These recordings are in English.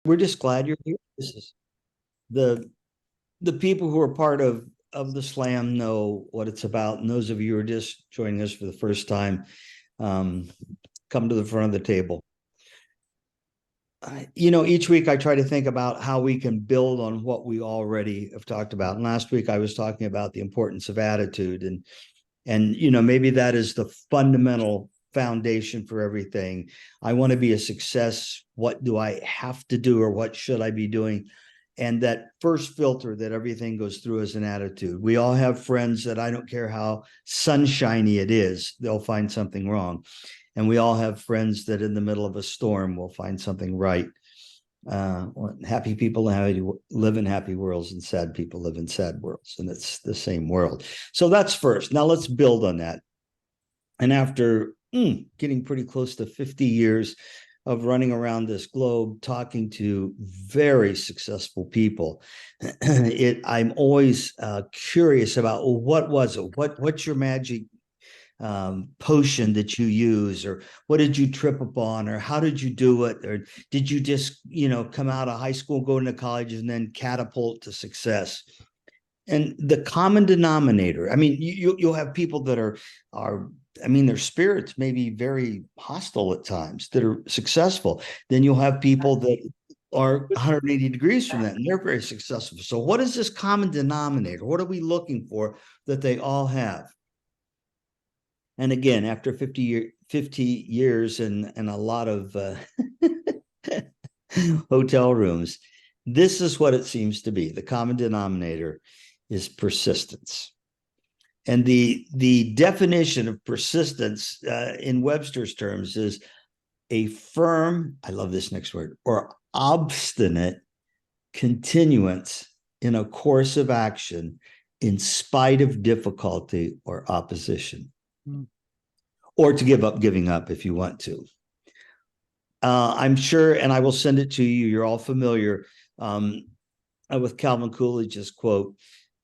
We're just glad you're here. This is the the people who are part of the slam know what it's about. And those of you who are just joining us for the first time, um, come to the front of the table. Each week I try to think about how we can build on what we already have talked about. And last week I was talking about the importance of attitude, and maybe that is the fundamental foundation for everything. I want to be a success. What do I have to do, or what should I be doing? And that first filter that everything goes through is an attitude. We all have friends that, I don't care how sunshiny it is, they'll find something wrong. And we all have friends that in the middle of a storm will find something right. Happy people live in happy worlds, and sad people live in sad worlds, and it's the same world. So that's first. Now let's build on that. And after getting pretty close to 50 years of running around this globe, talking to very successful people, I'm always curious about, well, what was it? What's your magic potion that you use, or what did you trip upon, or how did you do it, or did you just come out of high school, go into college, and then catapult to success? And the common denominator, I mean, you'll have people that are I mean, their spirits may be very hostile at times, that are successful. Then you'll have people that are 180 degrees from that, and they're very successful. So what is this common denominator? What are we looking for that they all have? And again, after 50 years and a lot of hotel rooms, this is what it seems to be. The common denominator is persistence. And the definition of persistence in Webster's terms is a firm, I love this next word, or obstinate continuance in a course of action in spite of difficulty or opposition. Or to give up giving up if you want to. I'm sure, and I will send it to you, you're all familiar with Calvin Coolidge's quote,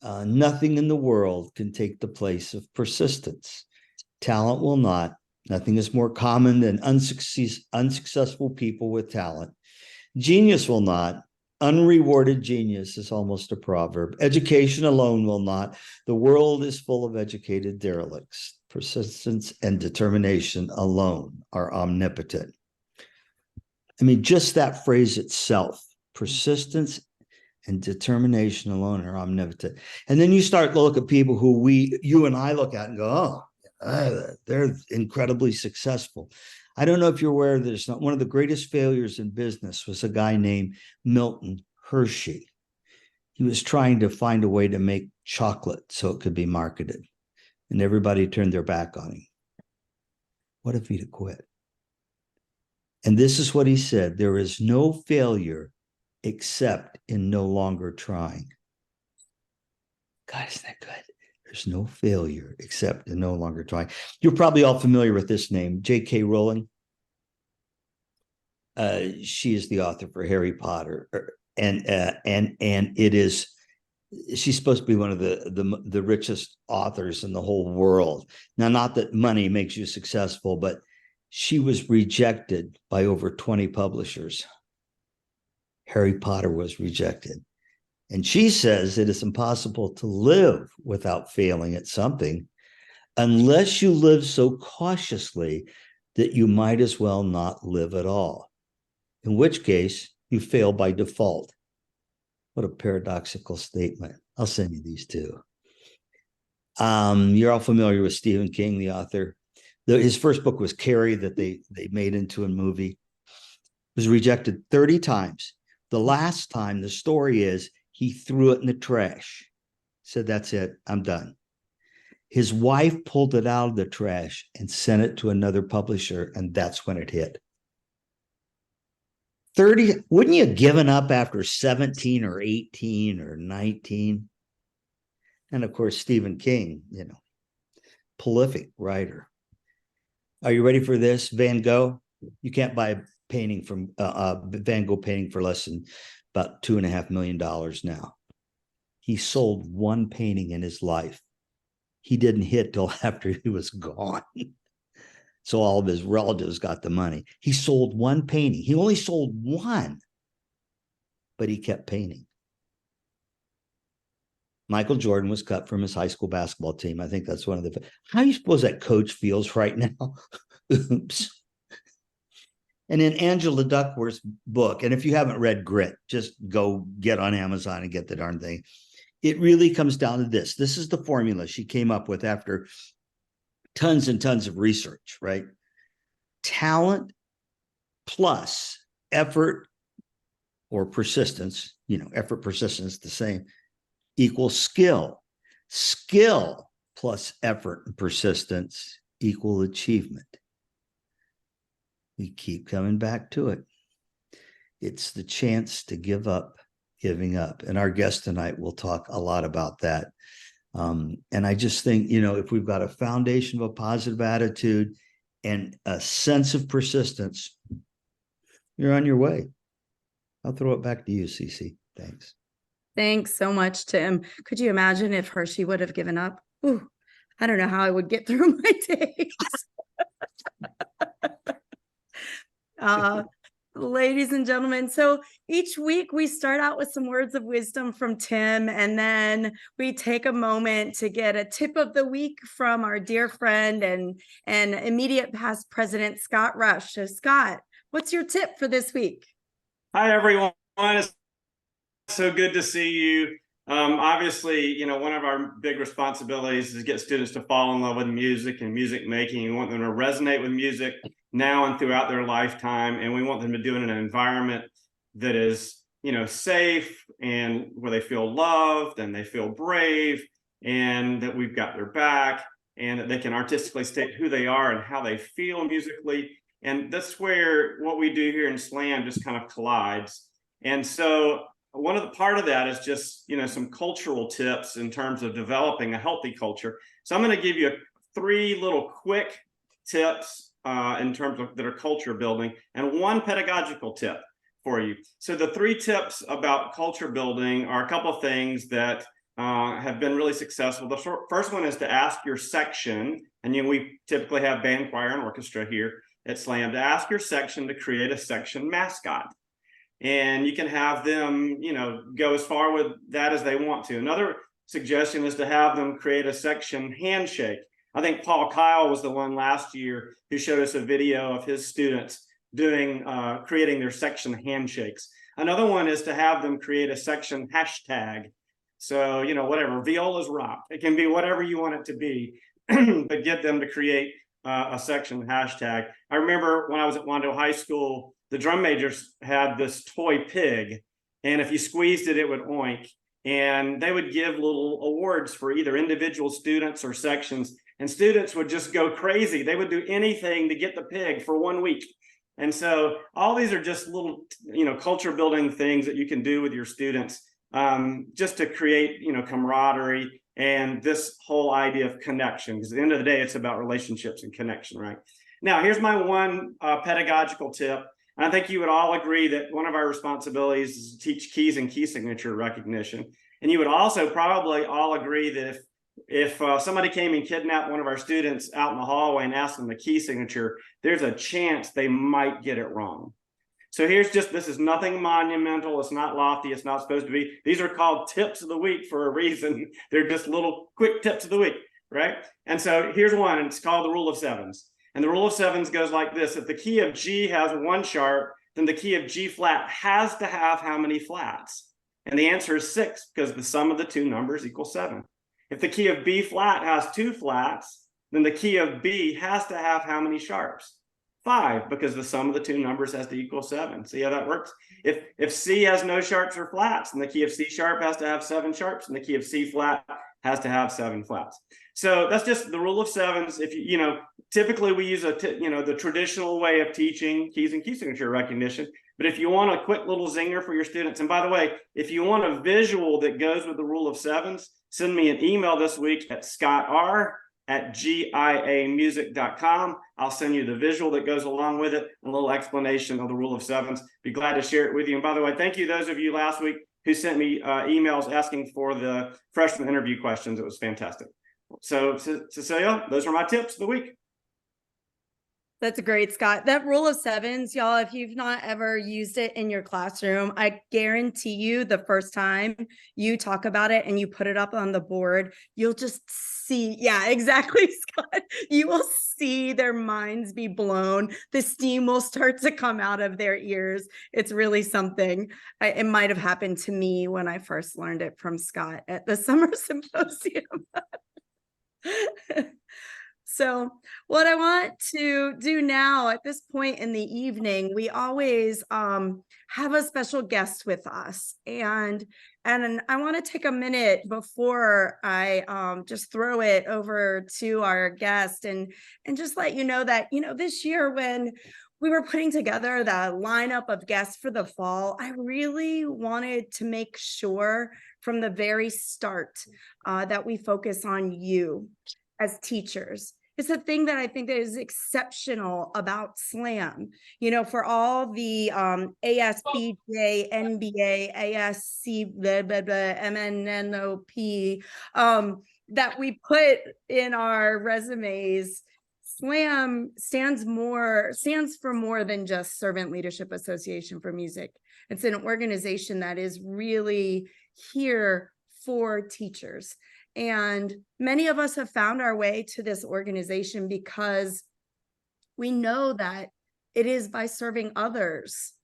nothing in the world can take the place of persistence. Talent will not. Nothing is more common than unsuccessful people with talent. Genius will not. Unrewarded genius is almost a proverb. Education alone will not. The world is full of educated derelicts. Persistence and determination alone are omnipotent. I mean, just that phrase itself, persistence and determination alone are omnipotent. And then you start to look at people who you and I look at and go, they're incredibly successful. I don't know if you're aware of this. One of the greatest failures in business was a guy named Milton Hershey. He was trying to find a way to make chocolate so it could be marketed, and everybody turned their back on him. What if he'd have quit? And this is what he said: there is no failure except in no longer trying. God, isn't that good? There's no failure except in no longer trying. You're probably all familiar with this name, J.K. Rowling. She is the author for Harry Potter, and it is, she's supposed to be one of the richest authors in the whole world. Now, not that money makes you successful, but she was rejected by over 20 publishers. Harry Potter was rejected. And she says it is impossible to live without failing at something unless you live so cautiously that you might as well not live at all, in which case you fail by default. What a paradoxical statement. I'll send you these two. You're all familiar with Stephen King, the author. His first book was Carrie, that they made into a movie. It was rejected 30 times. The last time, the story is, he threw it in the trash. Said, that's it, I'm done. His wife pulled it out of the trash and sent it to another publisher, and that's when it hit. 30, wouldn't you have given up after 17 or 18 or 19? And of course, Stephen King, prolific writer. Are you ready for this? Van Gogh. You can't buy a painting from Van Gogh painting for less than about $2.5 million now. He sold one painting in his life. He didn't hit till after he was gone. So all of his relatives got the money. He sold one painting. He only sold one. but he kept painting. Michael Jordan was cut from his high school basketball team. I think that's one of the, how do you suppose that coach feels right now? Oops. And in Angela Duckworth's book, and if you haven't read Grit, just go get on Amazon and get the darn thing. It really comes down to this. This is the formula she came up with after tons and tons of research, right? Talent plus effort or persistence, effort, persistence, the same, equals skill. Skill plus effort and persistence equal achievement. We keep coming back to it. It's the chance to give up, giving up. And our guest tonight will talk a lot about that. And I just think, if we've got a foundation of a positive attitude and a sense of persistence, you're on your way. I'll throw it back to you, Cece. Thanks. Thanks so much, Tim. Could you imagine if Hershey would have given up? Ooh, I don't know how I would get through my days. Ladies and gentlemen, so each week we start out with some words of wisdom from Tim, and then we take a moment to get a tip of the week from our dear friend and immediate past president, Scott Rush. So Scott, what's your tip for this week? Hi, everyone. It's so good to see you. Obviously, one of our big responsibilities is to get students to fall in love with music and music making. We want them to resonate with music now and throughout their lifetime. And we want them to do it in an environment that is, safe and where they feel loved and they feel brave and that we've got their back and that they can artistically state who they are and how they feel musically. And that's where what we do here in SLAM just kind of collides. And so part of that is just, some cultural tips in terms of developing a healthy culture. So I'm going to give you 3 little quick tips in terms of that are culture building and 1 pedagogical tip for you. So the 3 tips about culture building are a couple of things that have been really successful. The first one is to ask your section, and we typically have band, choir, and orchestra here at SLAM, to ask your section to create a section mascot. And you can have them, go as far with that as they want to. Another suggestion is to have them create a section handshake. I think Paul Kyle was the one last year who showed us a video of his students creating their section handshakes. Another one is to have them create a section hashtag. So, whatever, violas rock. It can be whatever you want it to be, but get them to create a section hashtag. I remember when I was at Wando High School, the drum majors had this toy pig, and if you squeezed it, it would oink. And they would give little awards for either individual students or sections, and students would just go crazy. They would do anything to get the pig for 1 week. And so all these are just little, culture building things that you can do with your students just to create, camaraderie and this whole idea of connection. Because at the end of the day, it's about relationships and connection, right? Now, here's my 1 pedagogical tip. I think you would all agree that one of our responsibilities is to teach keys and key signature recognition. And you would also probably all agree that if somebody came and kidnapped one of our students out in the hallway and asked them the key signature, there's a chance they might get it wrong. So this is nothing monumental. It's not lofty. It's not supposed to be. These are called tips of the week for a reason. They're just little quick tips of the week, right? And so here's one, and it's called the rule of sevens. And the rule of sevens goes like this. If the key of G has 1 sharp, then the key of G flat has to have how many flats? And the answer is 6, because the sum of the 2 numbers equals 7. If the key of B flat has 2 flats, then the key of B has to have how many sharps? 5, because the sum of the 2 numbers has to equal 7. See how that works? If C has no sharps or flats, then the key of C sharp has to have 7 sharps, and the key of C flat has to have 7 flats. So that's just the rule of sevens. If typically we use the traditional way of teaching keys and key signature recognition. But if you want a quick little zinger for your students, and by the way, if you want a visual that goes with the rule of sevens, send me an email this week at scottar@giamusic.com. I'll send you the visual that goes along with it, a little explanation of the rule of sevens. Be glad to share it with you. And by the way, thank you those of you last week who sent me emails asking for the freshman interview questions. It was fantastic. So Cecilia, those are my tips of the week. That's great, Scott. That rule of sevens, y'all, if you've not ever used it in your classroom, I guarantee you the first time you talk about it and you put it up on the board, you'll just see, yeah, exactly, Scott. You will see their minds be blown. The steam will start to come out of their ears. It's really something. It might have happened to me when I first learned it from Scott at the summer symposium. So what I want to do now at this point in the evening, we always have a special guest with us. And I want to take a minute before I just throw it over to our guest and just let you know that, this year when we were putting together the lineup of guests for the fall, I really wanted to make sure from the very start that we focus on you as teachers. It's a thing that I think that is exceptional about SLAM, for all the ASBJ, NBA, ASC, blah, blah, blah, MNNOP that we put in our resumes. SLAM stands for more than just Servant Leadership Association for Music. It's an organization that is really here for teachers. And many of us have found our way to this organization because we know that it is by serving others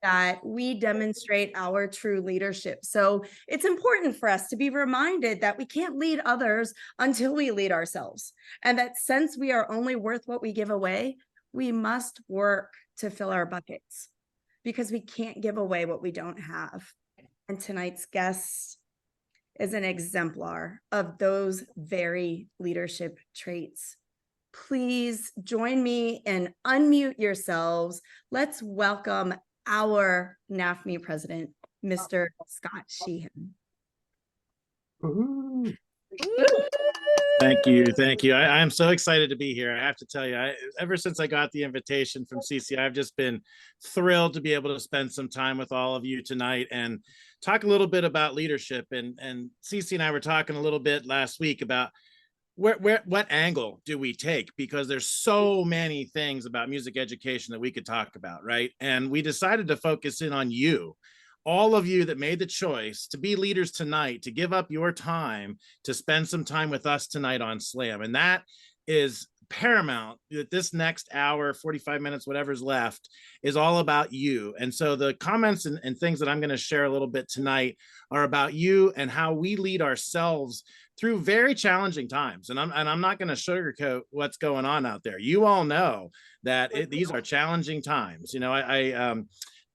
that we demonstrate our true leadership. So it's important for us to be reminded that we can't lead others until we lead ourselves. And that since we are only worth what we give away, we must work to fill our buckets because we can't give away what we don't have. And tonight's guest is an exemplar of those very leadership traits. Please join me and unmute yourselves. Let's welcome our NAFME president, Mr. Scott Sheehan. Ooh. Thank you. I am so excited to be here. I have to tell you, ever since I got the invitation from CC, I've just been thrilled to be able to spend some time with all of you tonight and talk a little bit about leadership. And CC and I were talking a little bit last week about what angle do we take, because there's so many things about music education that we could talk about, right? And we decided to focus in on you. All of you that made the choice to be leaders tonight, to give up your time to spend some time with us tonight on SLAM. And that is paramount. That this next hour, 45 minutes, whatever's left, is all about you. And so the comments and things that I'm going to share a little bit tonight are about you and how we lead ourselves through very challenging times. And I'm not going to sugarcoat what's going on out there. You all know that these are challenging times. I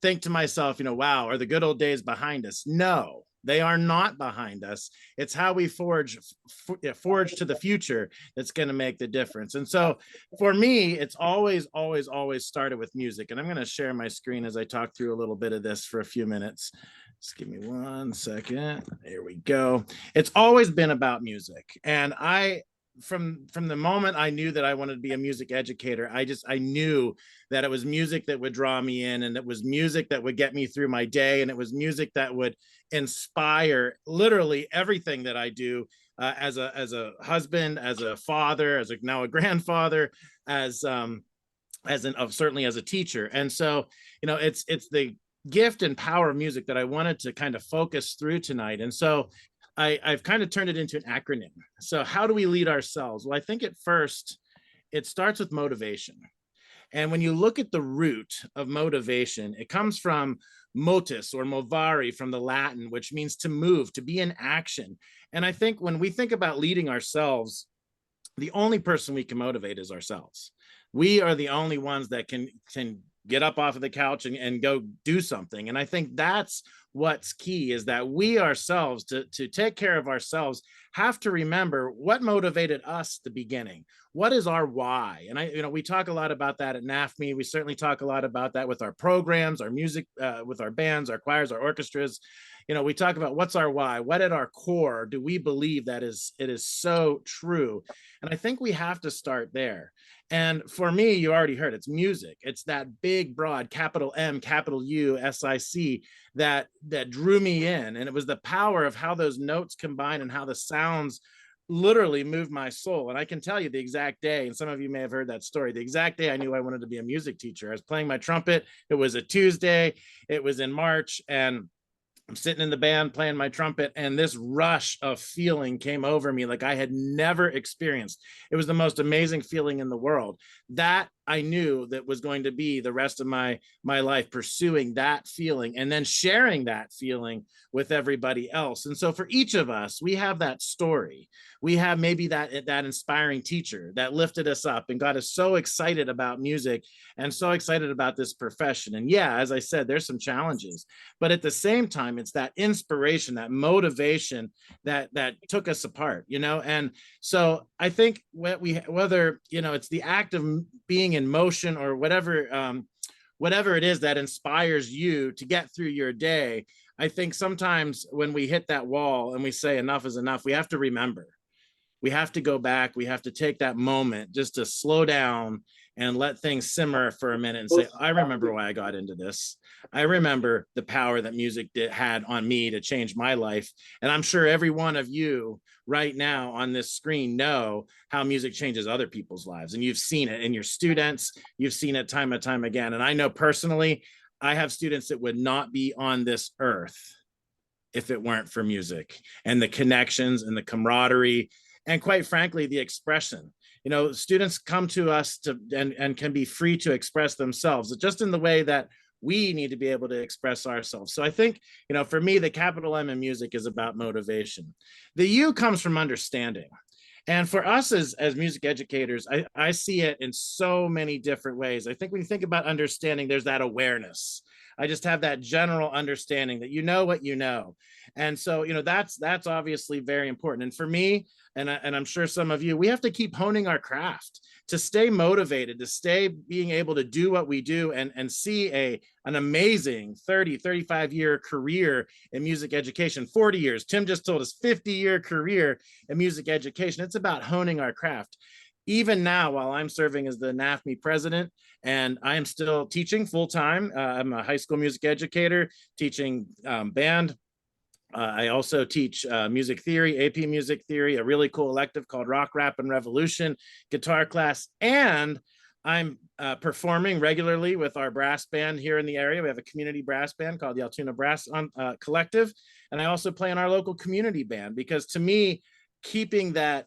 think to myself, wow, are the good old days behind us? No, they are not behind us. It's how we forge to the future that's going to make the difference. And so for me, it's always started with music. And I'm going to share my screen as I talk through a little bit of this for a few minutes. Just give me 1 second. There we go. It's always been about music. And from the moment I knew that I wanted to be a music educator, I knew that it was music that would draw me in, and it was music that would get me through my day, and it was music that would inspire literally everything that I do as a husband, as a father, now a grandfather, certainly as a teacher. And so it's the gift and power of music that I wanted to kind of focus through tonight. And so I've kind of turned it into an acronym. So how do we lead ourselves? Well, I think at first it starts with motivation. And when you look at the root of motivation, it comes from motus or movare from the Latin, which means to move, to be in action. And I think when we think about leading ourselves, the only person we can motivate is ourselves. We are the only ones that can get up off of the couch and go do something. And I think that's what's key, is that we ourselves, to take care of ourselves, have to remember what motivated us at the beginning. What is our why? And we talk a lot about that at NAFME. We certainly talk a lot about that with our programs, our music, with our bands, our choirs, our orchestras. We talk about what's our why, what at our core do we believe that it is so true. And I think we have to start there. And for me, you already heard, it's music. It's that big, broad, capital M, capital U, SIC that drew me in. And it was the power of how those notes combine and how the sounds literally moved my soul. And I can tell you the exact day, and some of you may have heard that story, the exact day I knew I wanted to be a music teacher. I was playing my trumpet. It was a Tuesday. It was in March, and I'm sitting in the band playing my trumpet, and this rush of feeling came over me like I had never experienced. It was the most amazing feeling in the world. That I knew that was going to be the rest of my life, pursuing that feeling and then sharing that feeling with everybody else. And so for each of us, we have that story. We have maybe that inspiring teacher that lifted us up and got us so excited about music and so excited about this profession. And yeah, as I said, there's some challenges, but at the same time, it's that inspiration, that motivation that took us apart, you know? And so I think whether, you know, it's the act of being in motion or whatever, whatever it is that inspires you to get through your day. I think sometimes when we hit that wall and we say enough is enough, we have to remember. We have to go back. We have to take that moment just to slow down and let things simmer for a minute and say, I remember why I got into this. I remember the power that music had on me to change my life. And I'm sure every one of you right now on this screen know how music changes other people's lives. And you've seen it in your students. You've seen it time and time again. And I know personally, I have students that would not be on this earth if it weren't for music and the connections and the camaraderie and, quite frankly, the expression. You know, students come to us and can be free to express themselves just in the way that we need to be able to express ourselves. So I think, you know, for me, the capital M in music is about motivation. The U comes from understanding. And for us as music educators, I see it in so many different ways. I think when you think about understanding, there's that awareness. I just have that general understanding that you know what you know. And so, you know, that's obviously very important. And for me, and I'm sure some of you, we have to keep honing our craft to stay motivated, to stay being able to do what we do and see an amazing 30, 35-year career in music education, 40 years. Tim just told us 50-year career in music education. It's about honing our craft. Even now, while I'm serving as the NAFME president, and I am still teaching full-time, I'm a high school music educator, teaching band. I also teach music theory, AP music theory, a really cool elective called Rock, Rap, and Revolution, guitar class, and I'm performing regularly with our brass band here in the area. We have a community brass band called the Altoona Brass Collective, and I also play in our local community band because to me, keeping that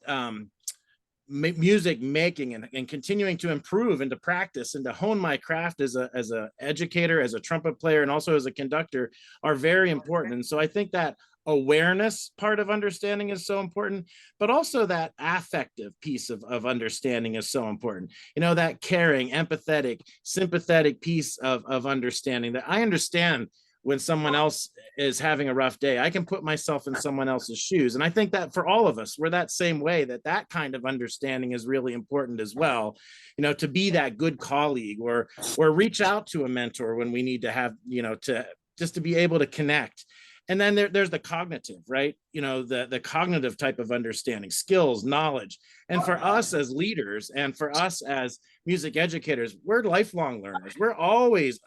music making and continuing to improve and to practice and to hone my craft as a educator, as a trumpet player, and also as a conductor are very important. And so I think that awareness part of understanding is so important, but also that affective piece of understanding is so important. You know, that caring, empathetic, sympathetic piece of understanding, that I understand when someone else is having a rough day. I can put myself in someone else's shoes. And I think that for all of us, we're that same way, that kind of understanding is really important as well. You know, to be that good colleague or reach out to a mentor when we need to have, you know, to just to be able to connect. And then there's the cognitive, right? You know, the cognitive type of understanding, skills, knowledge. And for us as leaders and for us as music educators, we're lifelong learners. We're always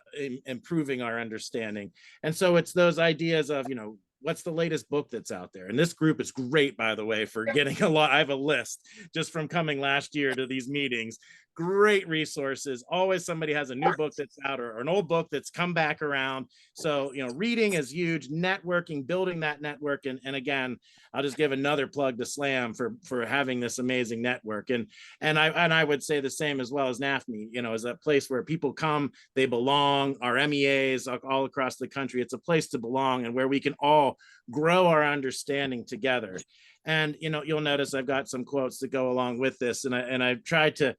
improving our understanding. And so it's those ideas of, you know, what's the latest book that's out there? And this group is great, by the way, for getting a lot. I have a list just from coming last year to these meetings. Great resources. Always somebody has a new book that's out or an old book that's come back around. So, you know, reading is huge, networking, building that network. And again, I'll just give another plug to SLAM for having this amazing network. And I would say the same as well as NAFME, you know, is a place where people come, they belong, our MEAs all across the country. It's a place to belong and where we can all grow our understanding together. And, you know, you'll notice I've got some quotes that go along with this. And I've tried to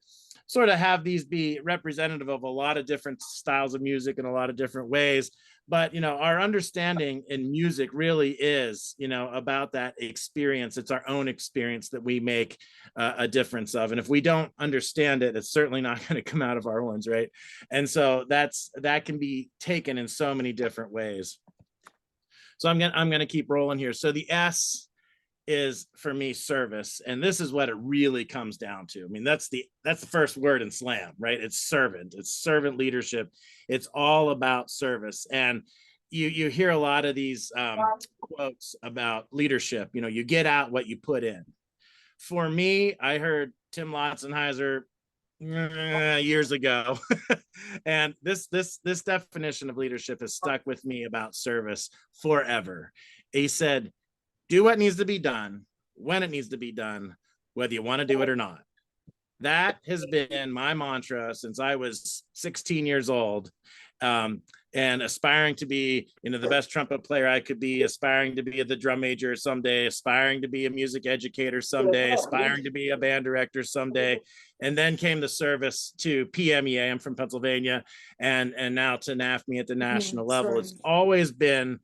sort of have these be representative of a lot of different styles of music in a lot of different ways. But, you know, our understanding in music really is, you know, about that experience. It's our own experience that we make a difference of. And if we don't understand it, it's certainly not going to come out of our ones, right? And so that can be taken in so many different ways. So I'm going to keep rolling here. So the S is for me service, and this is what it really comes down to. I mean, that's the first word in SLAM, right? It's servant. It's servant leadership. It's all about service. And you hear a lot of these quotes about leadership. You know, you get out what you put in. For me, I heard Tim Lotzenheiser years ago. And this definition of leadership has stuck with me about service forever. He said, do what needs to be done, when it needs to be done, whether you want to do it or not. That has been my mantra since I was 16 years old. And aspiring to be, the best trumpet player I could be, aspiring to be the drum major someday, aspiring to be a music educator someday, aspiring to be a band director someday. And then came the service to PMEA. I'm from Pennsylvania, and now to NAFME at the national level. It's always been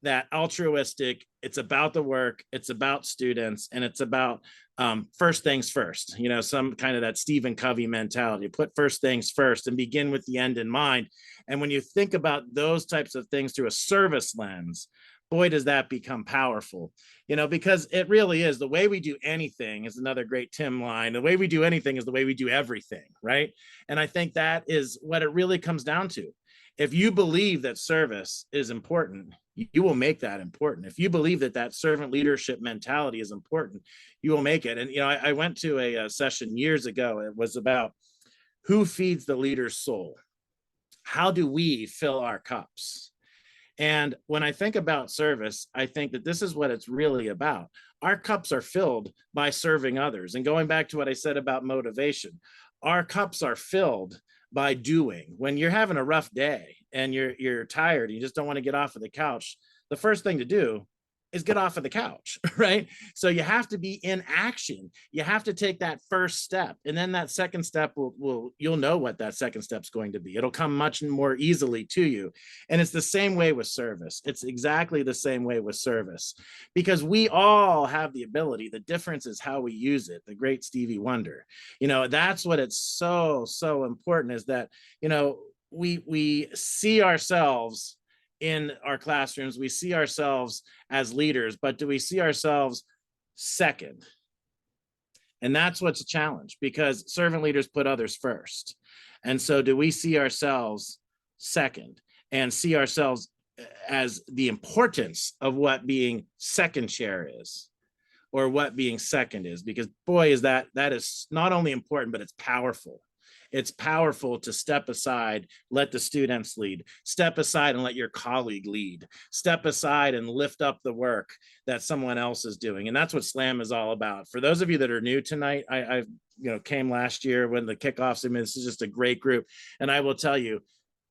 that altruistic. It's about the work, it's about students, and it's about first things first, some kind of that Stephen Covey mentality. Put first things first and begin with the end in mind. And when you think about those types of things through a service lens, boy, does that become powerful, because it really is the way we do anything is another great Tim line. The way we do anything is the way we do everything, right? And I think that is what it really comes down to. If you believe that service is important, you will make that important. If you believe that servant leadership mentality is important, you will make it. And, I went to a session years ago. It was about who feeds the leader's soul? How do we fill our cups? And when I think about service, I think that this is what it's really about. Our cups are filled by serving others. And going back to what I said about motivation, our cups are filled by doing. When you're having a rough day and you're tired, you just don't want to get off of the couch, the first thing to do is get off of the couch, right? So you have to be in action. You have to take that first step. And then that second step you'll know what that second step's going to be. It'll come much more easily to you. And it's the same way with service. It's exactly the same way with service, because we all have the ability. The difference is how we use it. The great Stevie Wonder, that's what it's so important, is that, we see ourselves in our classrooms, we see ourselves as leaders, but do we see ourselves second? And that's what's a challenge, because servant leaders put others first. And so do we see ourselves second and see ourselves as the importance of what being second chair is, or what being second is? Because boy, is that is not only important, but it's powerful. It's powerful to step aside, let the students lead, step aside and let your colleague lead, step aside and lift up the work that someone else is doing. And that's what SLAM is all about. For those of you that are new tonight, I came last year when the kickoffs. I mean, this is just a great group. And I will tell you,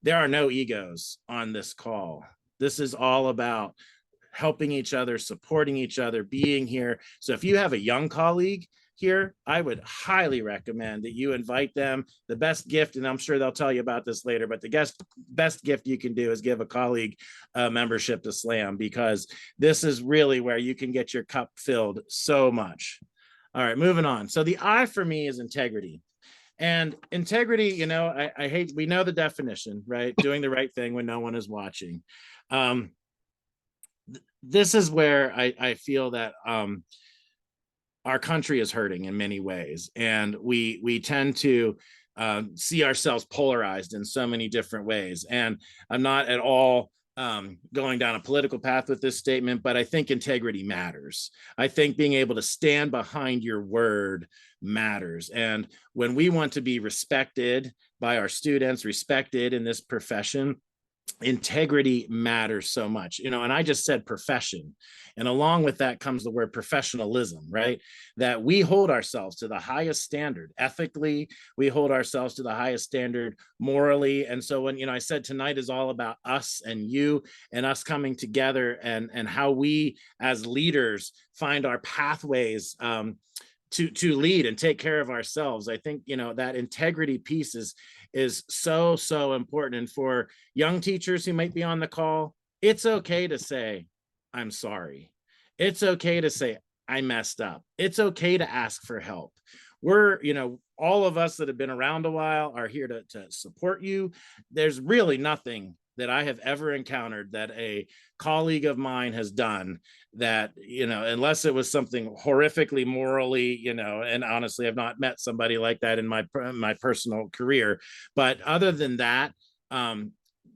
there are no egos on this call. This is all about helping each other, supporting each other, being here. So if you have a young colleague here, I would highly recommend that you invite them. The best gift, and I'm sure they'll tell you about this later, but the best gift you can do is give a colleague membership to SLAM, because this is really where you can get your cup filled so much. All right, moving on. So the I for me is integrity. And integrity, I hate, we know the definition, right? Doing the right thing when no one is watching. This is where I feel that our country is hurting in many ways, and we tend to see ourselves polarized in so many different ways. And I'm not at all going down a political path with this statement, but I think integrity matters. I think being able to stand behind your word matters. And when we want to be respected by our students, respected in this profession, integrity matters so much, and I just said profession, and along with that comes the word professionalism, right? That we hold ourselves to the highest standard ethically, we hold ourselves to the highest standard morally. And so when I said tonight is all about us and you and us coming together, and how we as leaders find our pathways to lead and take care of ourselves, I think that integrity piece is so important. And for young teachers who might be on the call, it's okay to say, I'm sorry. It's okay to say, I messed up. It's okay to ask for help. We're, all of us that have been around a while are here to support you. There's really nothing that I have ever encountered that a colleague of mine has done that, unless it was something horrifically morally, and honestly, I've not met somebody like that in my personal career. But other than that,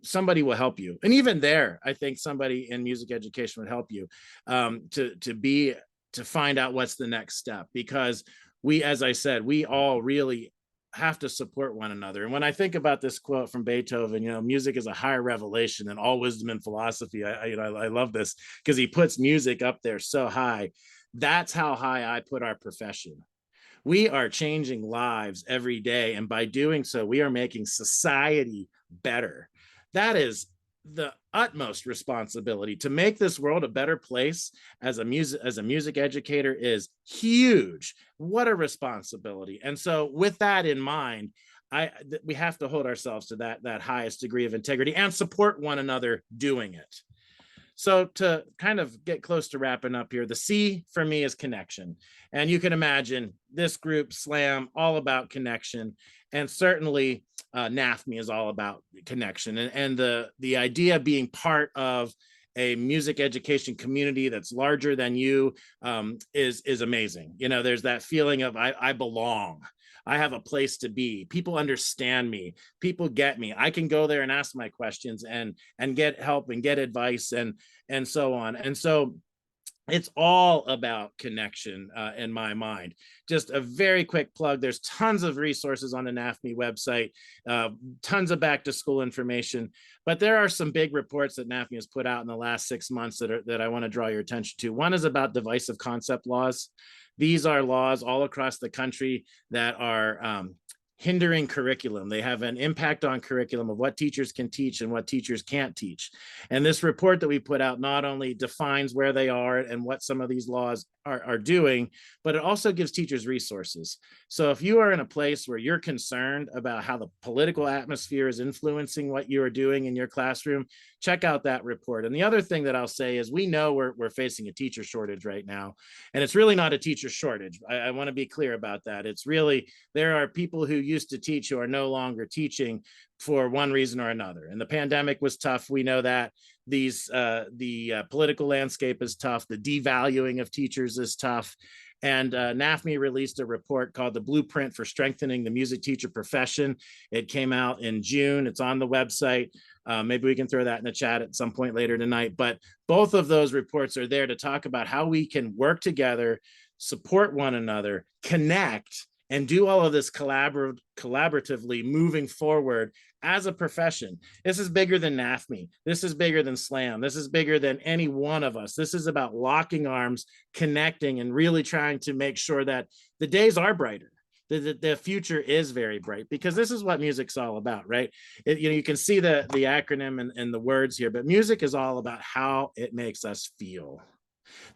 somebody will help you. And even there, I think somebody in music education would help you to be find out what's the next step, because we, as I said, we all really have to support one another. And when I think about this quote from Beethoven, music is a higher revelation than all wisdom and philosophy. I love this because he puts music up there so high. That's how high I put our profession. We are changing lives every day, and by doing so, we are making society better. That is the utmost responsibility. To make this world a better place as a music educator is huge. What a responsibility. And so with that in mind, we have to hold ourselves to that highest degree of integrity and support one another doing it. So to kind of get close to wrapping up here, the C for me is connection. And you can imagine this group, SLAM, all about connection. And certainly NAFME is all about connection. And the idea being part of a music education community that's larger than you is amazing. There's that feeling of I belong. I have a place to be. People understand me. People get me. I can go there and ask my questions and get help and get advice and so on. And so it's all about connection in my mind. Just a very quick plug. There's tons of resources on the NAFME website, tons of back to school information, but there are some big reports that NAFME has put out in the last 6 months that I want to draw your attention to. One is about divisive concept laws. These are laws all across the country that are hindering curriculum. They have an impact on curriculum of what teachers can teach and what teachers can't teach. And this report that we put out not only defines where they are and what some of these laws are doing, but it also gives teachers resources. So if you are in a place where you're concerned about how the political atmosphere is influencing what you are doing in your classroom, check out that report. And the other thing that I'll say is we know we're facing a teacher shortage right now, and it's really not a teacher shortage. I want to be clear about that. It's really, there are people who used to teach who are no longer teaching for one reason or another. And the pandemic was tough. We know that. The political landscape is tough. The devaluing of teachers is tough. And NAFME released a report called The Blueprint for Strengthening the Music Teacher Profession. It came out in June. It's on the website. Maybe we can throw that in the chat at some point later tonight. But both of those reports are there to talk about how we can work together, support one another, connect, and do all of this collaboratively moving forward as a profession. This is bigger than NAFME. This is bigger than SLAM. This is bigger than any one of us. This is about locking arms, connecting, and really trying to make sure that the days are brighter. The future is very bright, because this is what music's all about, right? You can see the acronym and the words here, but music is all about how it makes us feel.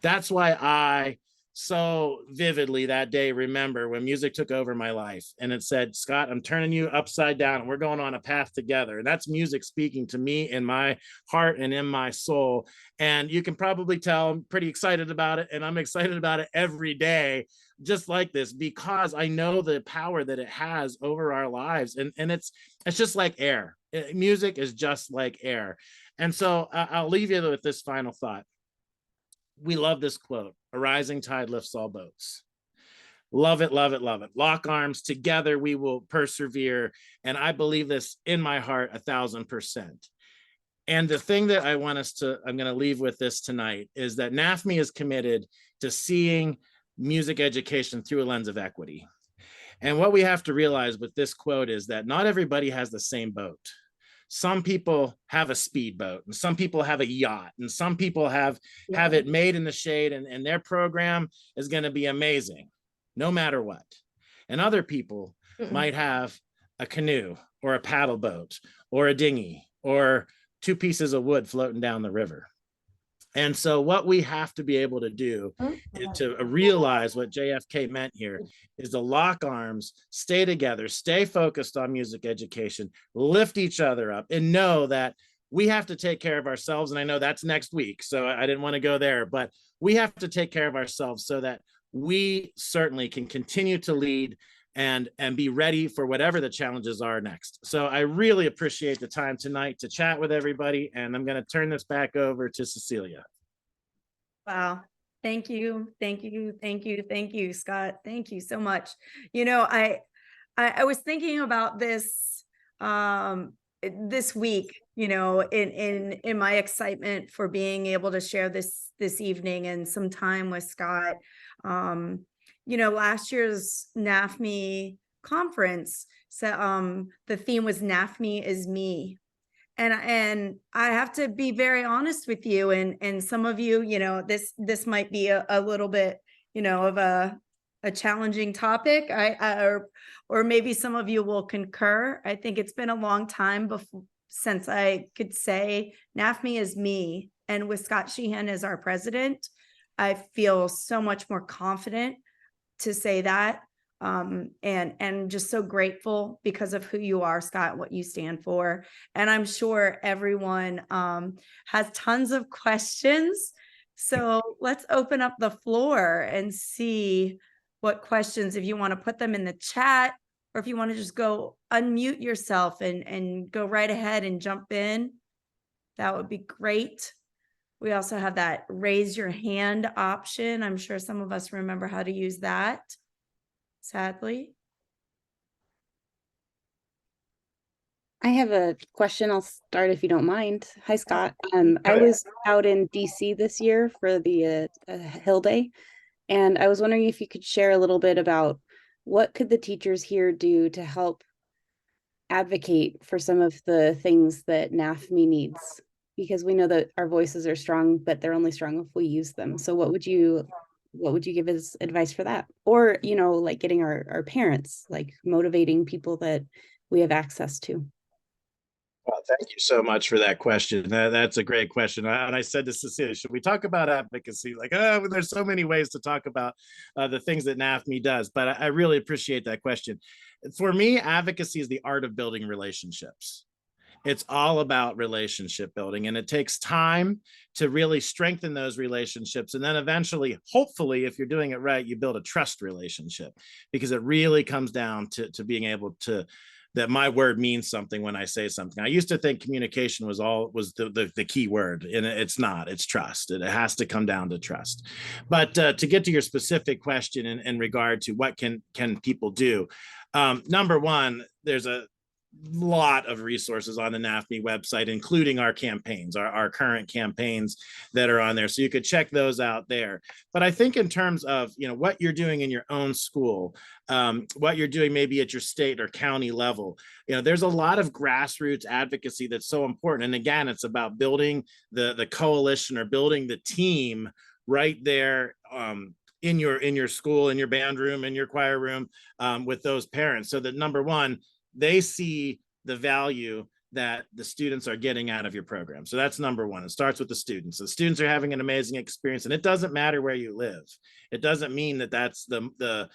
That's why I so vividly that day remember when music took over my life and it said, Scott, I'm turning you upside down and we're going on a path together. And that's music speaking to me in my heart and in my soul. And you can probably tell I'm pretty excited about it, and I'm excited about it every day, just like this, because I know the power that it has over our lives. And it's just like air. Music is just like air. And so I'll leave you with this final thought. We love this quote: a rising tide lifts all boats. Love it, love it, love it. Lock arms, together we will persevere. And I believe this in my heart 1,000%. And the thing that I'm going to leave with this tonight is that NAFME is committed to seeing music education through a lens of equity. And what we have to realize with this quote is that not everybody has the same boat. Some people have a speedboat, and some people have a yacht, and some people have it made in the shade, and their program is going to be amazing no matter what. And other people might have a canoe or a paddle boat or a dinghy or 2 pieces of wood floating down the river. And so what we have to be able to do is to realize what JFK meant here is to lock arms, stay together, stay focused on music education, lift each other up, and know that we have to take care of ourselves. And I know that's next week, so I didn't want to go there, but we have to take care of ourselves so that we certainly can continue to lead and be ready for whatever the challenges are next. So I really appreciate the time tonight to chat with everybody, and I'm going to turn this back over to Cecilia. Wow. Thank you. Thank you. Thank you. Thank you, Scott. Thank you so much. I was thinking about this this week, in my excitement for being able to share this evening and some time with Scott. Last year's NAFME conference, so the theme was NAFME is me. And I have to be very honest with you, and some of you, this might be a little bit, of a challenging topic. Or maybe some of you will concur. I think it's been a long time since I could say NAFME is me. And with Scott Sheehan as our president, I feel so much more confident to say that. And just so grateful because of who you are, Scott, what you stand for. And I'm sure everyone has tons of questions. So let's open up the floor and see what questions, if you want to put them in the chat, or if you want to just go unmute yourself and go right ahead and jump in, that would be great. We also have that raise your hand option. I'm sure some of us remember how to use that, sadly. I have a question. I'll start if you don't mind. Hi, Scott. I was out in DC this year for the Hill Day, and I was wondering if you could share a little bit about what could the teachers here do to help advocate for some of the things that NAFME needs, because we know that our voices are strong, but they're only strong if we use them. So what would you give as advice for that? Or, like getting our parents, like motivating people that we have access to. Well, thank you so much for that question. That's a great question. And I said to Cecilia, should we talk about advocacy? Like, there's so many ways to talk about the things that NAFME does, but I really appreciate that question. For me, advocacy is the art of building relationships. It's all about relationship building, and it takes time to really strengthen those relationships. And then eventually, hopefully, if you're doing it right, you build a trust relationship, because it really comes down to being able to, that my word means something when I say something. I used to think communication was the key word, and it's not. It's trust. It has to come down to trust. But to get to your specific question in regard to what can people do, number one, there's a lot of resources on the NAFME website, including our campaigns, our current campaigns that are on there. So you could check those out there. But I think in terms of, what you're doing in your own school, what you're doing maybe at your state or county level, there's a lot of grassroots advocacy that's so important. And again, it's about building the coalition or building the team right there in your school, in your band room, in your choir room, with those parents, so that number one, they see the value that the students are getting out of your program. So that's number one. It starts with the students. The students are having an amazing experience, and it doesn't matter where you live. It doesn't mean that that's the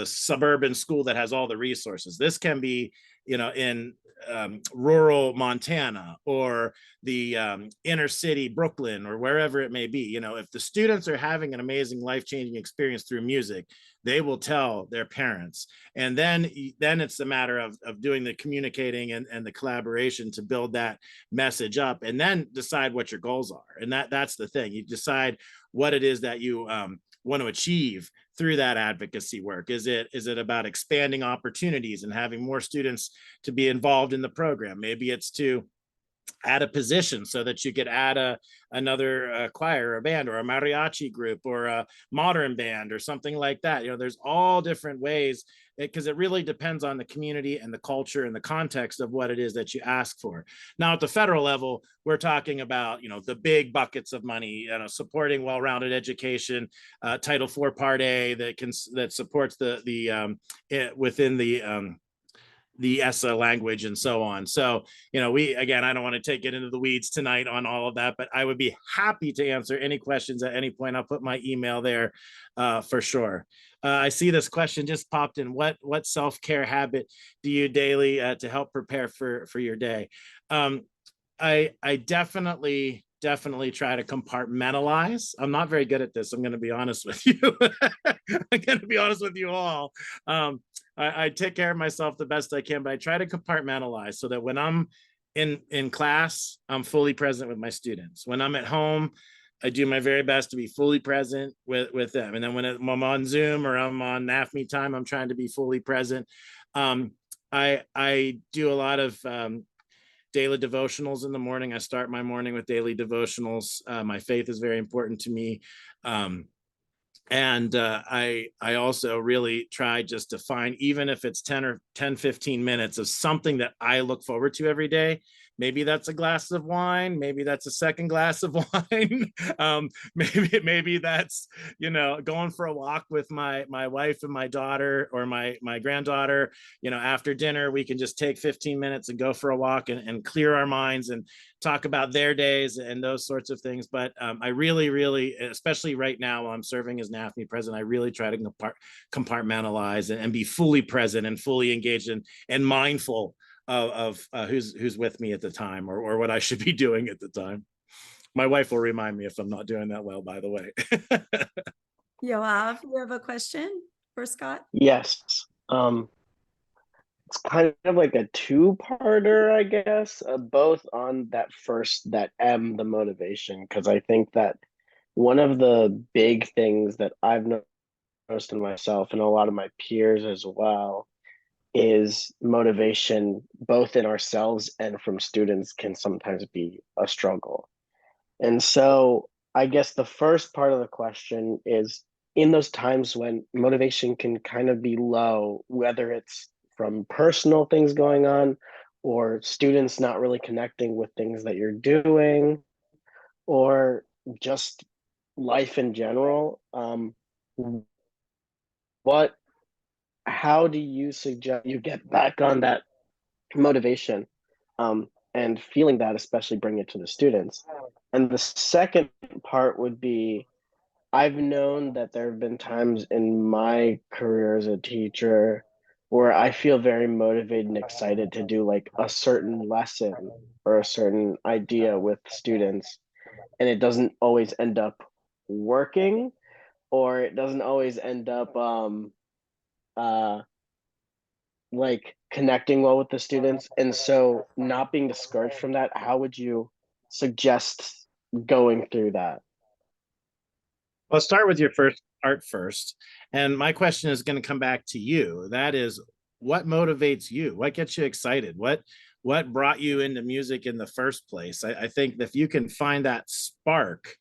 suburban school that has all the resources. This can be, in rural Montana or the inner city Brooklyn or wherever it may be. If the students are having an amazing life-changing experience through music, they will tell their parents. And then it's a matter of doing the communicating and the collaboration to build that message up, and then decide what your goals are. And that's the thing. You decide what it is that you want to achieve through that advocacy work. Is it about expanding opportunities and having more students to be involved in the program? Maybe it's to add a position so that you could add another choir or a band or a mariachi group or a modern band or something like that. There's all different ways, because it really depends on the community and the culture and the context of what it is that you ask for. Now, at the federal level, we're talking about, the big buckets of money, supporting well-rounded education, Title IV Part A that supports within the ESSA language and so on. So, I don't want to get into the weeds tonight on all of that, but I would be happy to answer any questions at any point. I'll put my email there for sure. I see this question just popped in. What self-care habit do you daily to help prepare for your day? I definitely try to compartmentalize. I'm not very good at this. I'm going to be honest with you. I'm going to be honest with you all. I take care of myself the best I can, but I try to compartmentalize so that when I'm in class, I'm fully present with my students. When I'm at home, I do my very best to be fully present with them. And then when I'm on Zoom or I'm on NAFME time, I'm trying to be fully present. I do a lot of daily devotionals in the morning. I start my morning with daily devotionals. My faith is very important to me. And I also really try just to find, even if it's 15 minutes of something that I look forward to every day. Maybe that's a glass of wine. Maybe that's a second glass of wine. Maybe that's, going for a walk with my wife and my daughter, or my granddaughter. After dinner, we can just take 15 minutes and go for a walk and clear our minds and talk about their days and those sorts of things. But I really, especially right now while I'm serving as NAFME president, I really try to compartmentalize and be fully present and fully engaged and mindful of who's with me at the time, or what I should be doing at the time. My wife will remind me if I'm not doing that well, by the way. Yoav, you have a question for Scott? Yes. It's kind of like a two-parter, I guess, both on that M, the motivation, because I think that one of the big things that I've noticed in myself and a lot of my peers as well is motivation, both in ourselves and from students, can sometimes be a struggle. And so I guess the first part of the question is, in those times when motivation can kind of be low, whether it's from personal things going on or students not really connecting with things that you're doing, or just life in general, how do you suggest you get back on that motivation, and feeling that, especially bring it to the students? And the second part would be, I've known that there have been times in my career as a teacher where I feel very motivated and excited to do like a certain lesson or a certain idea with students, and it doesn't always end up working, or it doesn't always end up like connecting well with the students. And so, not being discouraged from that, how would you suggest going through that? Well, start with your first part first. And my question is going to come back to you. That is, what motivates you? What gets you excited? What brought you into music in the first place? I think that if you can find that spark,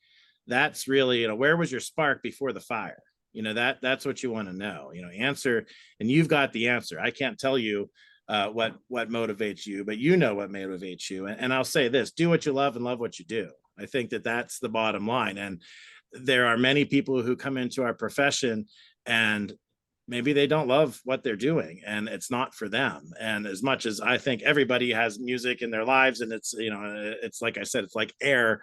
that's really, where was your spark before the fire? That's what you want to know. Answer, and you've got the answer. I can't tell you what motivates you, but you know what motivates you. And I'll say this: do what you love and love what you do. I think that that's the bottom line. And there are many people who come into our profession and maybe they don't love what they're doing and it's not for them. And as much as I think everybody has music in their lives, and it's, it's like I said, it's like air.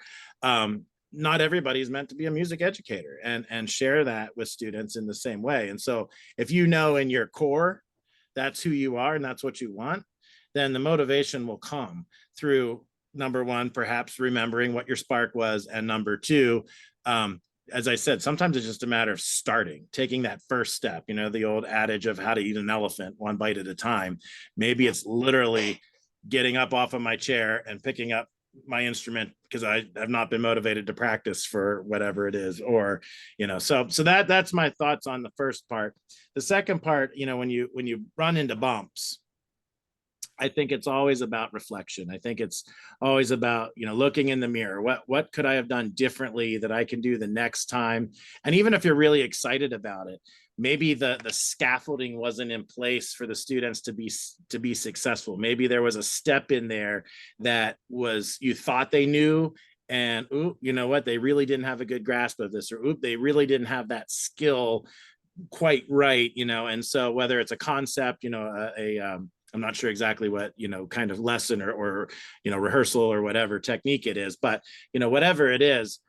Not everybody's meant to be a music educator and share that with students in the same way. And so if in your core, that's who you are and that's what you want, then the motivation will come through, number one, perhaps remembering what your spark was. And number two, as I said, sometimes it's just a matter of taking that first step. The old adage of how to eat an elephant one bite at a time. Maybe it's literally getting up off of my chair and picking up my instrument because I have not been motivated to practice for whatever it is, or, so that's my thoughts on the first part. The second part, when you run into bumps, I think it's always about reflection. I think it's always about, looking in the mirror. What could I have done differently that I can do the next time? And even if you're really excited about it, maybe the scaffolding wasn't in place for the students to be successful. Maybe there was a step in there that you thought they knew, and you know what, they really didn't have a good grasp of this, or they really didn't have that skill quite right, and so whether it's a concept, I'm not sure exactly what, kind of lesson or rehearsal or whatever technique it is, but, whatever it is,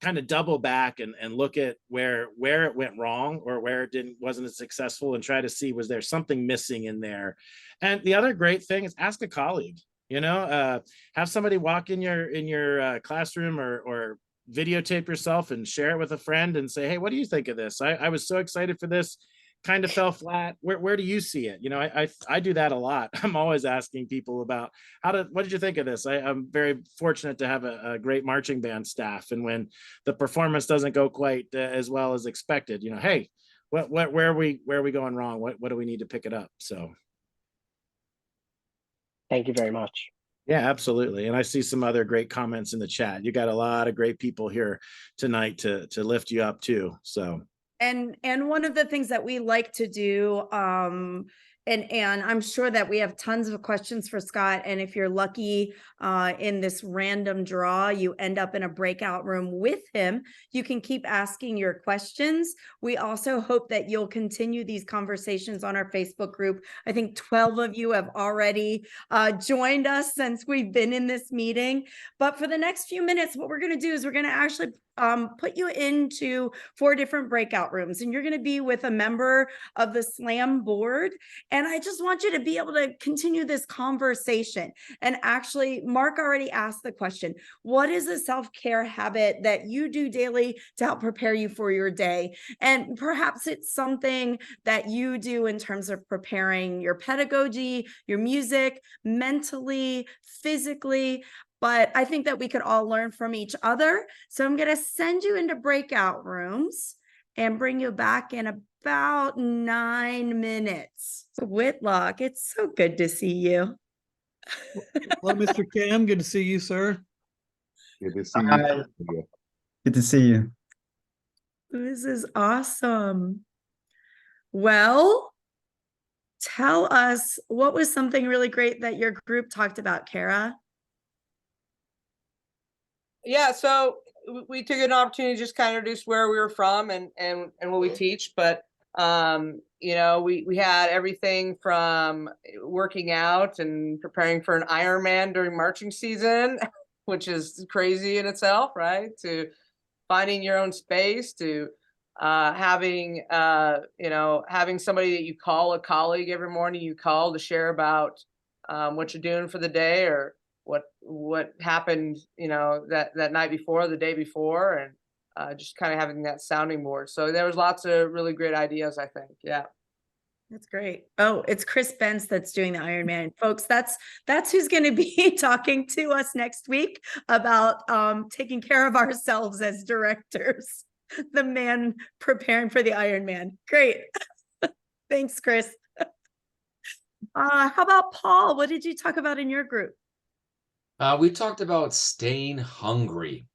kind of double back and look at where it went wrong or where it wasn't as successful, and try to see, was there something missing in there? And the other great thing is ask a colleague, have somebody walk in your classroom or videotape yourself and share it with a friend and say, hey, what do you think of this? I was so excited for this, kind of fell flat. Where do you see it? I do that a lot. I'm always asking people about what did you think of this? I'm very fortunate to have a great marching band staff. And when the performance doesn't go quite as well as expected, hey, where are we going wrong? What do we need to pick it up? So. Thank you very much. Yeah, absolutely. And I see some other great comments in the chat. You got a lot of great people here tonight to lift you up too. So And one of the things that we like to do, and I'm sure that we have tons of questions for Scott. And if you're lucky, in this random draw, you end up in a breakout room with him. You can keep asking your questions. We also hope that you'll continue these conversations on our Facebook group. I think 12 of you have already joined us since we've been in this meeting. But for the next few minutes, what we're going to do is we're going to actually put you into 4 different breakout rooms, and you're going to be with a member of the SLAM board. And I just want you to be able to continue this conversation. And actually, Mark already asked the question, what is a self-care habit that you do daily to help prepare you for your day? And perhaps it's something that you do in terms of preparing your pedagogy, your music, mentally, physically. But I think that we could all learn from each other. So I'm going to send you into breakout rooms and bring you back in about 9 minutes. Whitlock, it's so good to see you. Hello, Mr. Kim. Good to see you, sir. Good to see Hi. you. Good to see you. This is awesome. Well, tell us, what was something really great that your group talked about, Kara? Yeah, so we took an opportunity to just kind of introduce where we were from and what we teach. But you know, we had everything from working out and preparing for an Ironman during marching season, which is crazy in itself, right? To finding your own space, to having you know, having somebody that you call, a colleague every morning you call to share about what you're doing for the day, or what happened, you know, that night before, the day before, and just kind of having that sounding board. So there was lots of really great ideas, I think. Yeah. That's great. Oh, it's Chris Benz that's doing the Ironman. Folks, that's who's going to be talking to us next week about taking care of ourselves as directors. The man preparing for the Ironman. Great. Thanks, Chris. How about Paul? What did you talk about in your group? We talked about staying hungry,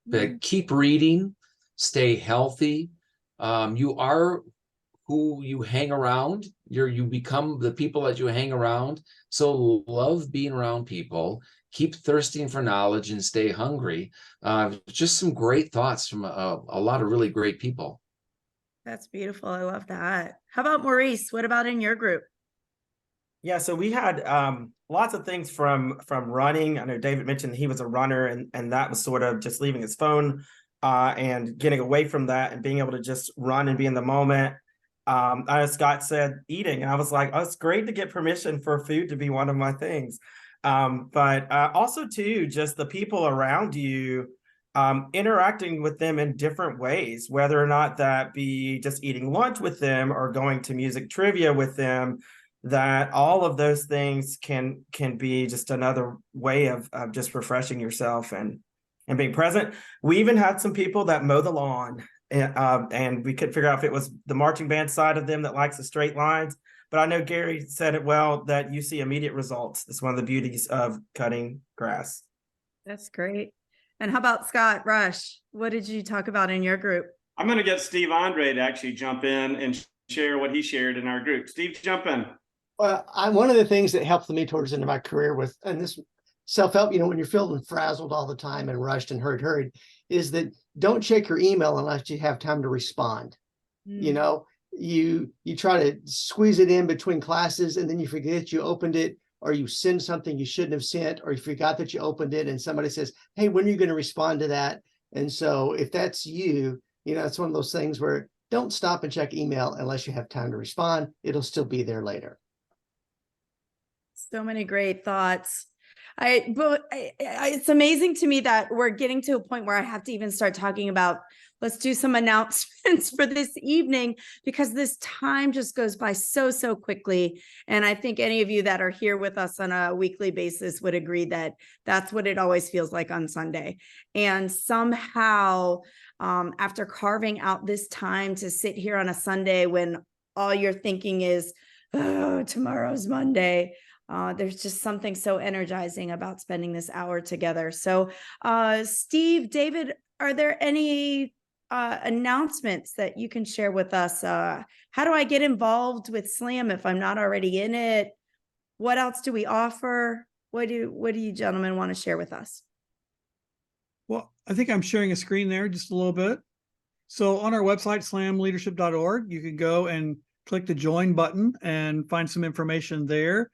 but keep reading, stay healthy. You are who you hang around. You become the people that you hang around. So love being around people, keep thirsting for knowledge, and stay hungry. Just some great thoughts from a lot of really great people. That's beautiful. I love that. How about Maurice? What about in your group? Yeah, so we had lots of things from running. I know David mentioned he was a runner, and that was sort of just leaving his phone and getting away from that and being able to just run and be in the moment. I know Scott said eating, and I was like, oh, it's great to get permission for food to be one of my things. But also too, just the people around you, interacting with them in different ways, whether or not that be just eating lunch with them or going to music trivia with them. That all of those things can be just another way of just refreshing yourself and being present. We even had some people that mow the lawn, and we could figure out if it was the marching band side of them that likes the straight lines. But I know Gary said it well, that you see immediate results. That's one of the beauties of cutting grass. That's great. And how about Scott Rush? What did you talk about in your group? I'm going to get Steve Andre to actually jump in and share what he shared in our group. Steve, jump in. Well, one of the things that helped me towards the end of my career with, and this self-help, you know, when you're feeling frazzled all the time and rushed and hurried, is that don't check your email unless you have time to respond. You know, you try to squeeze it in between classes, and then you forget you opened it, or you send something you shouldn't have sent, or you forgot that you opened it, and somebody says, hey, when are you going to respond to that? And so if that's you, you know, it's one of those things where don't stop and check email unless you have time to respond. It'll still be there later. So many great thoughts. It's amazing to me that we're getting to a point where I have to even start talking about, let's do some announcements for this evening, because this time just goes by so quickly. And I think any of you that are here with us on a weekly basis would agree that that's what it always feels like on Sunday. And somehow, after carving out this time to sit here on a Sunday when all you're thinking is, oh, tomorrow's Monday, There's just something so energizing about spending this hour together. So, Steve, David, are there any announcements that you can share with us? How do I get involved with SLAM if I'm not already in it? What else do we offer? What do you gentlemen want to share with us? Well, I think I'm sharing a screen there just a little bit. So on our website, slamleadership.org, you can go and click the join button and find some information there.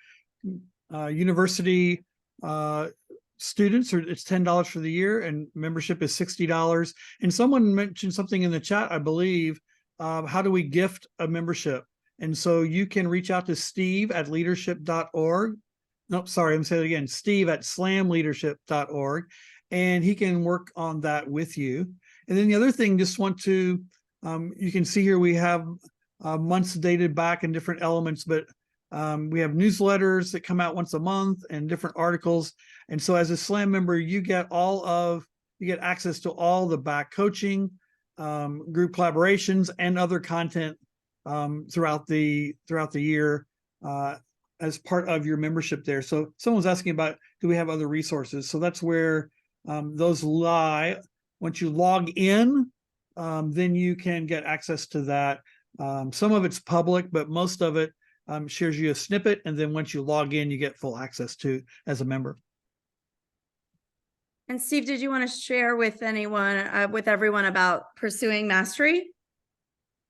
University students it's $10 for the year, and membership is $60. And someone mentioned something in the chat, I believe, how do we gift a membership? And so you can reach out to Steve at leadership.org. Nope, sorry, I'm saying it again, Steve at slamleadership.org, and he can work on that with you. And then the other thing, just want to, you can see here we have months dated back in different elements, but we have newsletters that come out once a month and different articles. And so as a SLAM member, you get access to all the back coaching, group collaborations, and other content throughout the year as part of your membership there. So someone's asking about, do we have other resources? So that's where those lie. Once you log in, then you can get access to that. Some of it's public, but most of it shares you a snippet. And then once you log in, you get full access to as a member. And Steve, did you want to share with everyone about pursuing mastery?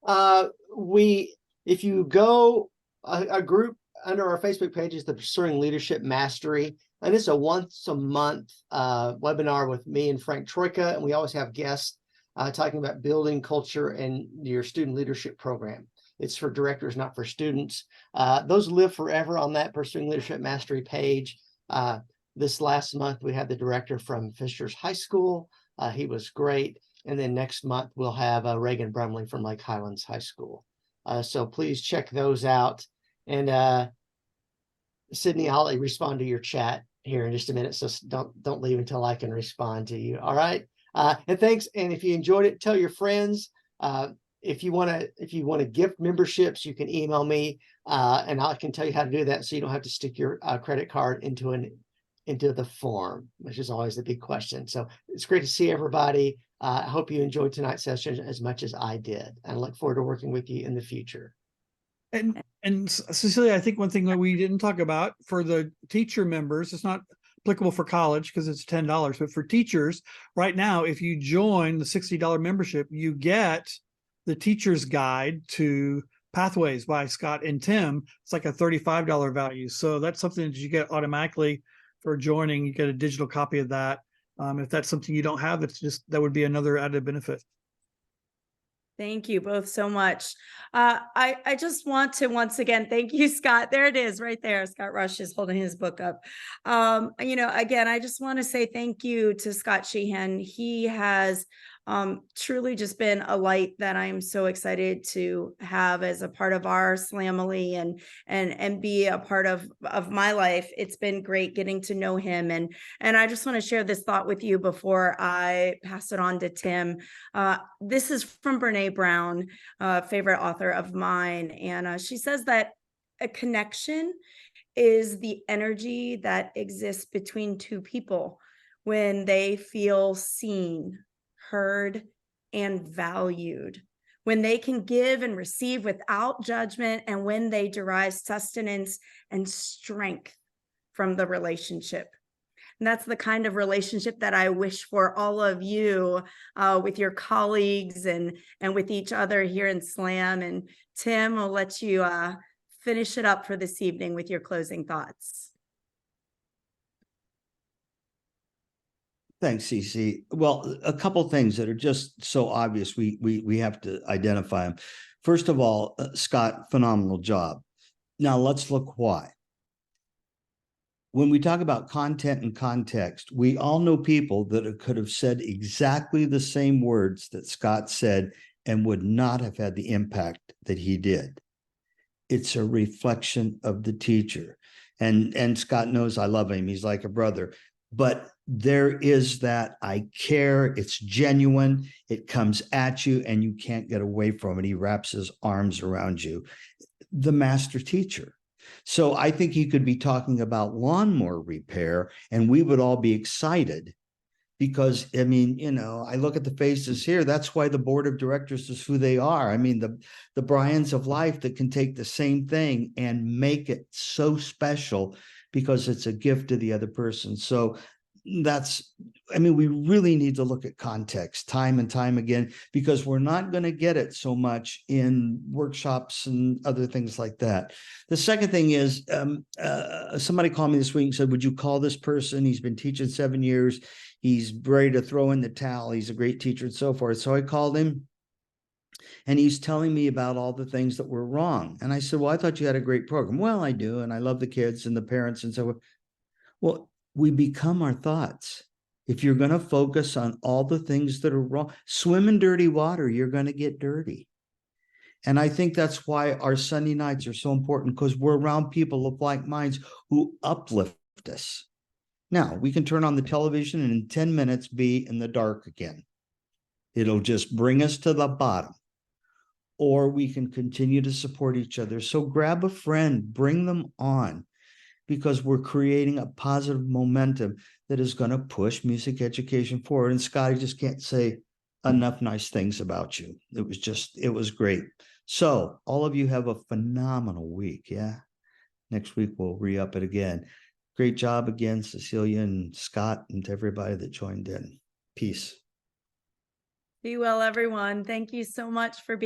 If you go, a group under our Facebook page is the Pursuing Leadership Mastery, and it's a once a month webinar with me and Frank Troika, and we always have guests talking about building culture and your student leadership program. It's for directors, not for students. Those live forever on that Pursuing Leadership Mastery page. This last month, we had the director from Fishers High School. He was great. And then next month, we'll have Reagan Brumley from Lake Highlands High School. So please check those out. And Sydney, I'll respond to your chat here in just a minute. So don't leave until I can respond to you. All right. And thanks. And if you enjoyed it, tell your friends. If you want to gift memberships, you can email me and I can tell you how to do that, so you don't have to stick your credit card into the form, which is always the big question. So it's great to see everybody. I hope you enjoyed tonight's session as much as I did. I look forward to working with you in the future. And Cecilia, I think one thing that we didn't talk about for the teacher members, it's not applicable for college because it's $10, but for teachers right now, if you join the $60 membership, you get the teacher's guide to Pathways by Scott and Tim. It's like a $35 value. So that's something that you get automatically for joining. You get a digital copy of that. If that's something you don't have, that would be another added benefit. Thank you both so much. I just want to once again thank you, Scott. There it is, right there. Scott Rush is holding his book up. Again, I just want to say thank you to Scott Sheehan. He has truly just been a light that I'm so excited to have as a part of our Slamily and be a part of my life. It's been great getting to know him. And I just want to share this thought with you before I pass it on to Tim. This is from Brene Brown, a favorite author of mine. And she says that a connection is the energy that exists between two people when they feel seen, heard, and valued, when they can give and receive without judgment, and when they derive sustenance and strength from the relationship. And that's the kind of relationship that I wish for all of you with your colleagues and with each other here in SLAM. And Tim, I'll let you finish it up for this evening with your closing thoughts. Thanks, Cece. Well, a couple things that are just so obvious, we have to identify them. First of all, Scott, phenomenal job. Now let's look why. When we talk about content and context, we all know people that could have said exactly the same words that Scott said and would not have had the impact that he did. It's a reflection of the teacher. And Scott knows I love him. He's like a brother. But there is that I care. It's genuine. It comes at you and you can't get away from it. He wraps his arms around you. The master teacher. So I think you could be talking about lawnmower repair and we would all be excited. Because I mean, I look at the faces here. That's why the board of directors is who they are. I mean, the Bryans of life that can take the same thing and make it so special because it's a gift to the other person. So we really need to look at context time and time again, because we're not going to get it so much in workshops and other things like that. The second thing is, somebody called me this week and said, would you call this person? He's been teaching 7 years. He's ready to throw in the towel. He's a great teacher and so forth. So I called him and he's telling me about all the things that were wrong. And I said, well, I thought you had a great program. Well, I do. And I love the kids and the parents and so forth. Well, we become our thoughts. If you're going to focus on all the things that are wrong, swim in dirty water, you're going to get dirty. And I think that's why our Sunday nights are so important, because we're around people of like minds who uplift us. Now, we can turn on the television and in 10 minutes be in the dark again. It'll just bring us to the bottom. Or we can continue to support each other. So grab a friend, bring them on, because we're creating a positive momentum that is going to push music education forward. And Scott, I just can't say enough nice things about you. It was great. So all of you have a phenomenal week. Yeah. Next week, we'll re-up it again. Great job again, Cecilia and Scott, and to everybody that joined in. Peace. Be well, everyone. Thank you so much for being